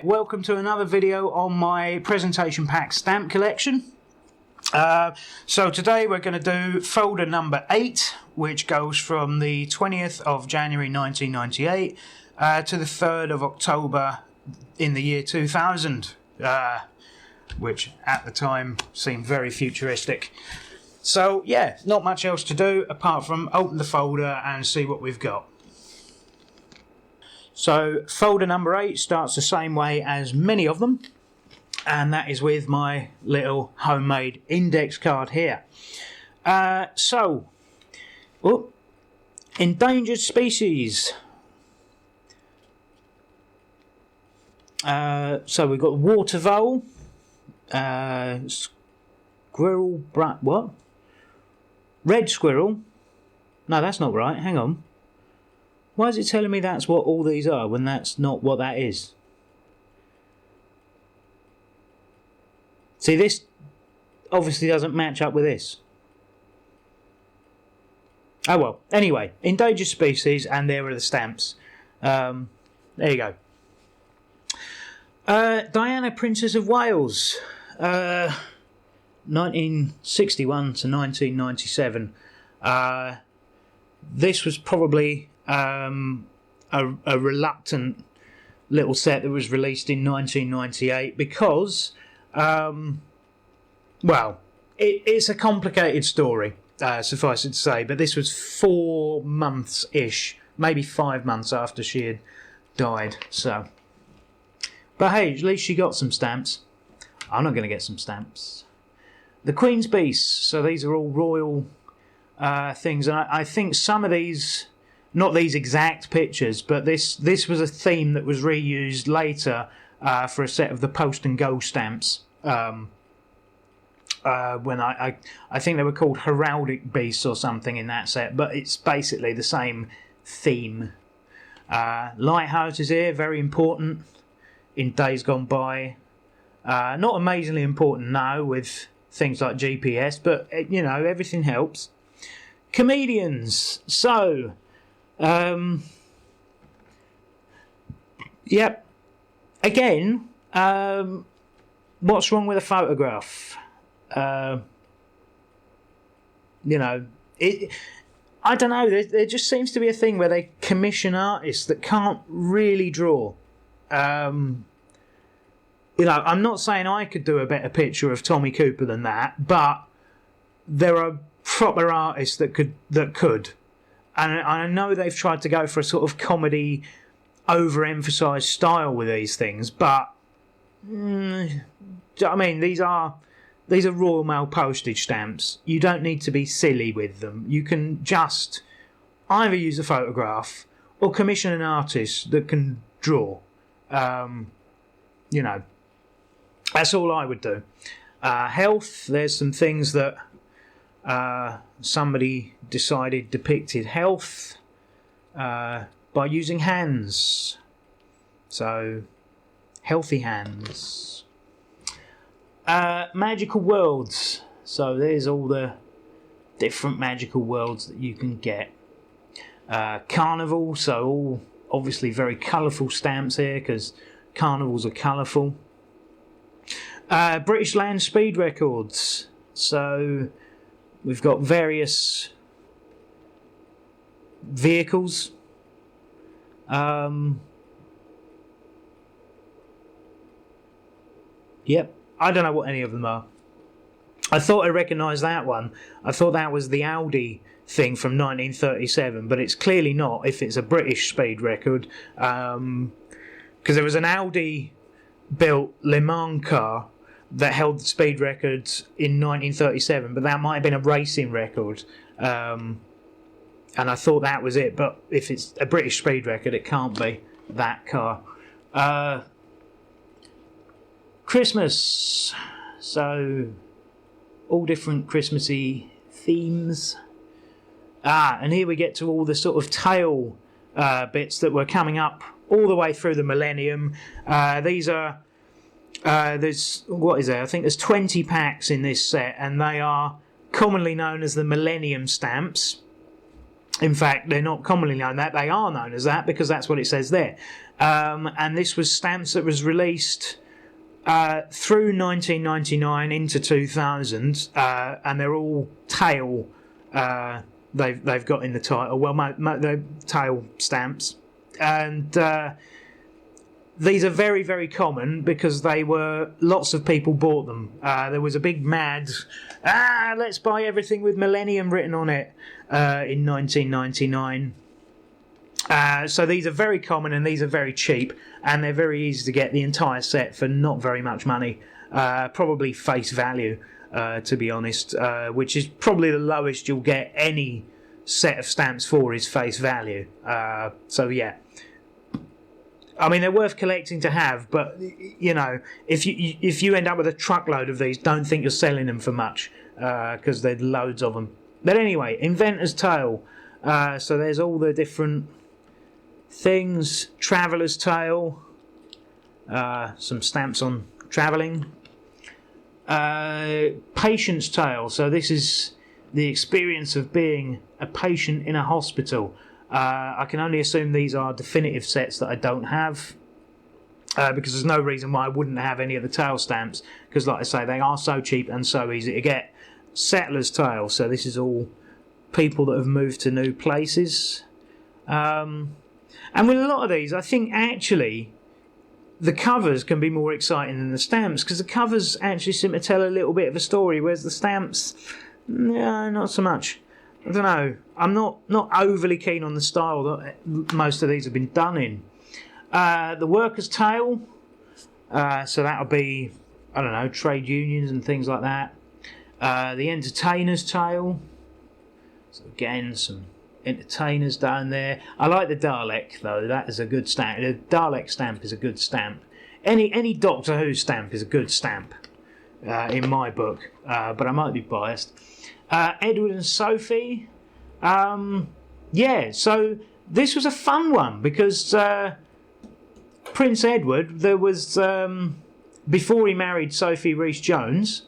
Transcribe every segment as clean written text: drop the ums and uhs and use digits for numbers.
Welcome to another video on my presentation pack stamp collection. So today we're going to do folder number 8, which goes from the 20th of January 1998 to the 3rd of October in the year 2000, which at the time seemed very futuristic. So yeah, not much else to do apart from open the folder and see what we've got. So folder number 8 starts the same way as many of them, and that is with my little homemade index card here. Endangered species. So we've got water vole, squirrel, what? Red squirrel. No, that's not right. Hang on. Why is it telling me that's what all these are when that's not what that is? See, this obviously doesn't match up with this. Oh well. Anyway, endangered species, and there are the stamps. There you go. Diana, Princess of Wales, 1961 to 1997. This was probably a reluctant little set that was released in 1998 because, it's a complicated story, suffice it to say, but this was 4 months-ish, maybe 5 months after she had died, so. But hey, at least she got some stamps. I'm not going to get some stamps. The Queen's Beast, so these are all royal things, and I think some of these, not these exact pictures, but this was a theme that was reused later for a set of the Post and Go stamps. When I think they were called heraldic beasts or something in that set, but it's basically the same theme. Lighthouses here, very important in days gone by. Not amazingly important now with things like GPS, but you know, everything helps. Comedians. So, yep. Again, what's wrong with a photograph? You know, I don't know. There just seems to be a thing where they commission artists that can't really draw. You know, I'm not saying I could do a better picture of Tommy Cooper than that, but there are proper artists that could. And I know they've tried to go for a sort of comedy, overemphasised style with these things, but do you know what I mean? These are Royal Mail postage stamps. You don't need to be silly with them. You can just either use a photograph or commission an artist that can draw. You know, that's all I would do. Health, there's some things that somebody decided depicted health by using hands. So, healthy hands. Magical worlds. So there's all the different magical worlds that you can get. Carnival, so all obviously very colourful stamps here because carnivals are colourful. British land speed records. So we've got various vehicles. Yep, I don't know what any of them are. I thought I recognised that one. I thought that was the Audi thing from 1937, but it's clearly not if it's a British speed record. Because there was an Audi built Le Mans car that held the speed records in 1937, but that might have been a racing record. And I thought that was it, but if it's a British speed record, it can't be that car. Christmas. So, all different Christmassy themes. And here we get to all the sort of tail bits that were coming up all the way through the millennium. These are, there's, what is there? I think there's 20 packs in this set, and they are commonly known as the Millennium stamps. In fact, they're not commonly known that. They are known as that because that's what it says there. And this was stamps that was released through 1999 into 2000, and they're all tail. They've got in the title. Well, they're tail stamps, and these are very, very common because lots of people bought them. There was a big mad, let's buy everything with Millennium written on it in 1999. So these are very common and these are very cheap, and they're very easy to get the entire set for not very much money, probably face value, to be honest, which is probably the lowest you'll get any set of stamps for is face value. So yeah. I mean, they're worth collecting to have, but you know, if you end up with a truckload of these, don't think you're selling them for much, because there's loads of them. But anyway, Inventor's Tale. So there's all the different things. Traveller's Tale. Some stamps on travelling. Patient's Tale. So this is the experience of being a patient in a hospital. I can only assume these are definitive sets that I don't have, because there's no reason why I wouldn't have any of the tail stamps, because like I say, they are so cheap and so easy to get. Settler's Tale, so this is all people that have moved to new places. And with a lot of these, I think actually the covers can be more exciting than the stamps, because the covers actually seem to tell a little bit of a story, whereas the stamps, no, not so much. I don't know. I'm not overly keen on the style that most of these have been done in. The Worker's Tale, so that'll be, I don't know, trade unions and things like that. The Entertainer's Tale, so again some entertainers down there. I like the Dalek though. That is a good stamp. The Dalek stamp is a good stamp. Any Doctor Who stamp is a good stamp in my book, but I might be biased. Edward and Sophie. Yeah, so this was a fun one because Prince Edward, there was, before he married Sophie Rhys-Jones,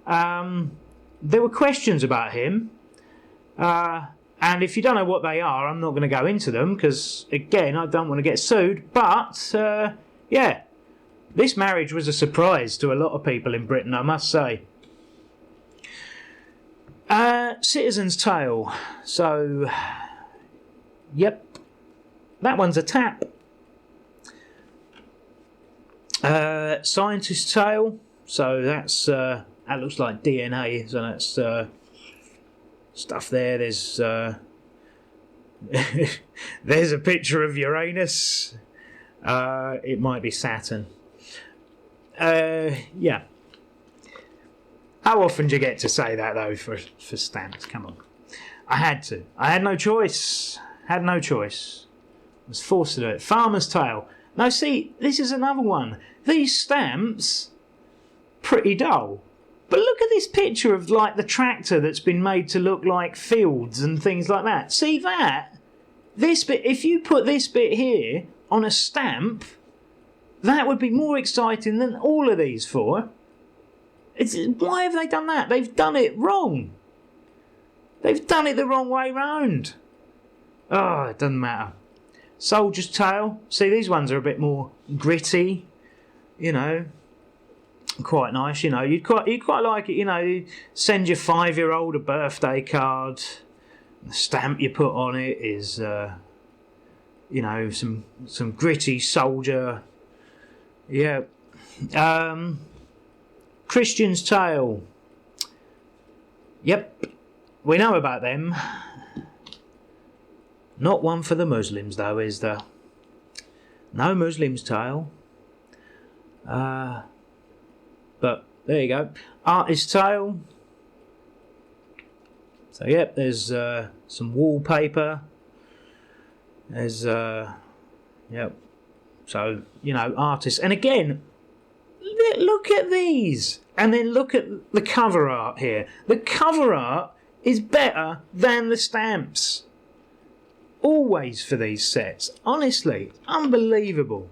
there were questions about him. And if you don't know what they are, I'm not going to go into them because, again, I don't want to get sued. But, yeah, this marriage was a surprise to a lot of people in Britain, I must say. Citizen's Tale. So, yep, that one's a tap. Scientist's Tale. So that's that looks like DNA. So that's stuff there. There's there's a picture of Uranus. It might be Saturn. Yeah. How often do you get to say that, though, for stamps? Come on. I had to. I had no choice. Had no choice. I was forced to do it. Farmer's Tale. Now, see, this is another one. These stamps, pretty dull. But look at this picture of, like, the tractor that's been made to look like fields and things like that. See that? This bit, if you put this bit here on a stamp, that would be more exciting than all of these four. Why have they done that? They've done it wrong. They've done it the wrong way round. Oh, it doesn't matter. Soldier's Tale. See, these ones are a bit more gritty. You know, quite nice. You know, you'd quite like it. You know, you send your 5-year-old a birthday card. The stamp you put on it is, you know, some gritty soldier. Yeah. Christian's Tale. Yep, we know about them. Not one for the Muslims, though, is there? No Muslim's Tale. But there you go. Artist's Tale. So, yep, there's some wallpaper. There's, yep. So, you know, artists. And again, look at these. And then look at the cover art here. The cover art is better than the stamps. Always for these sets. Honestly, unbelievable.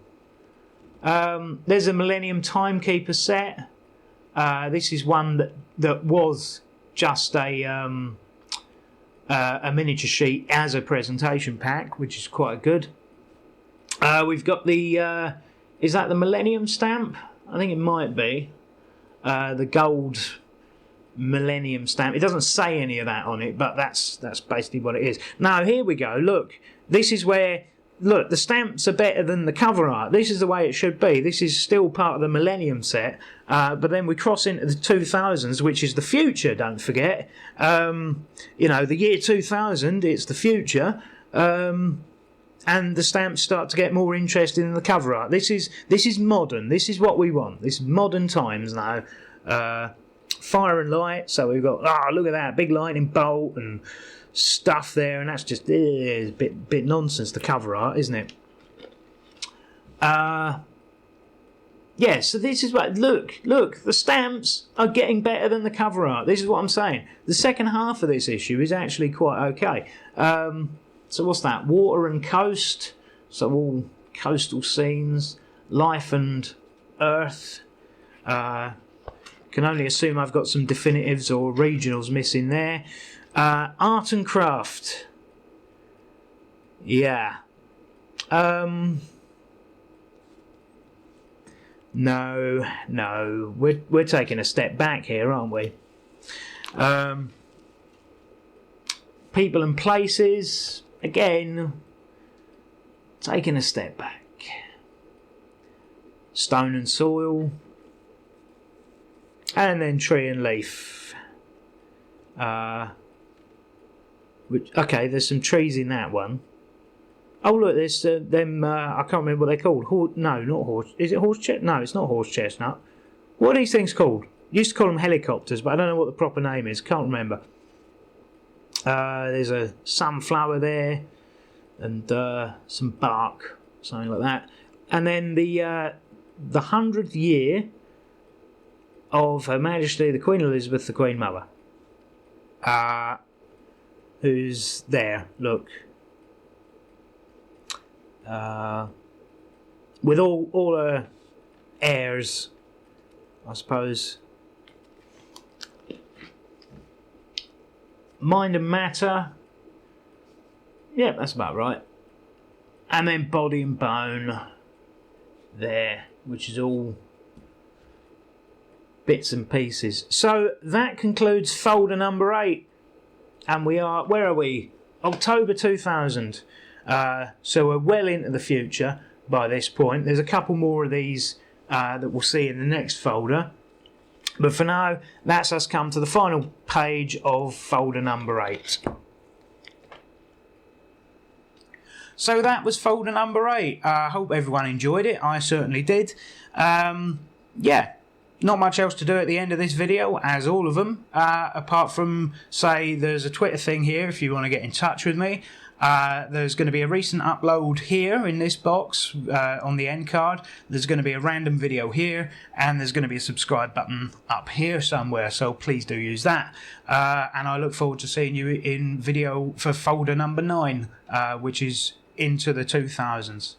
There's a Millennium Timekeeper set. This is one that was just a a miniature sheet as a presentation pack, which is quite good. We've got the is that the Millennium stamp? I think it might be the gold Millennium stamp. It doesn't say any of that on it, but that's basically what it is. Now here we go. Look, this is where, look, the stamps are better than the cover art. This is the way it should be. This is still part of the Millennium set, but then we cross into the 2000s, which is the future, don't forget. You know, the year 2000, it's the future, and the stamps start to get more interesting in the cover art. This is modern. This is what we want. This is modern times now. Fire and light, so we've got, look at that, big lightning bolt and stuff there, and that's just a bit nonsense, the cover art, isn't it? Yeah, so this is what, look, the stamps are getting better than the cover art. This is what I'm saying. The second half of this issue is actually quite okay. So what's that? Water and coast, so all coastal scenes, life and earth. Can only assume I've got some definitives or regionals missing there. Art and craft. Yeah. No. We're taking a step back here, aren't we? People and places. Again, taking a step back. Stone and soil. And then tree and leaf. Okay, there's some trees in that one. Oh look, there's them. I can't remember what they're called. No, not horse. Is it horse chestnut? No, it's not horse chestnut. What are these things called? Used to call them helicopters, but I don't know what the proper name is. Can't remember. There's a sunflower there, and some bark, something like that. And then the 100th year of Her Majesty the Queen Elizabeth, the Queen Mother, who's there, look, with all her heirs, I suppose. Mind and Matter, yeah, that's about right. And then Body and Bone there, which is all bits and pieces. So that concludes folder number 8, and we are, where are we? October 2000. So we're well into the future by this point. There's a couple more of these that we'll see in the next folder, but for now that's us come to the final page of folder number 8. So that was folder number 8. I hope everyone enjoyed it. I certainly did. Yeah, not much else to do at the end of this video, as all of them, apart from, say, there's a Twitter thing here if you want to get in touch with me. There's going to be a recent upload here in this box on the end card. There's going to be a random video here, and there's going to be a subscribe button up here somewhere, so please do use that. And I look forward to seeing you in video for folder number 9, which is into the 2000s.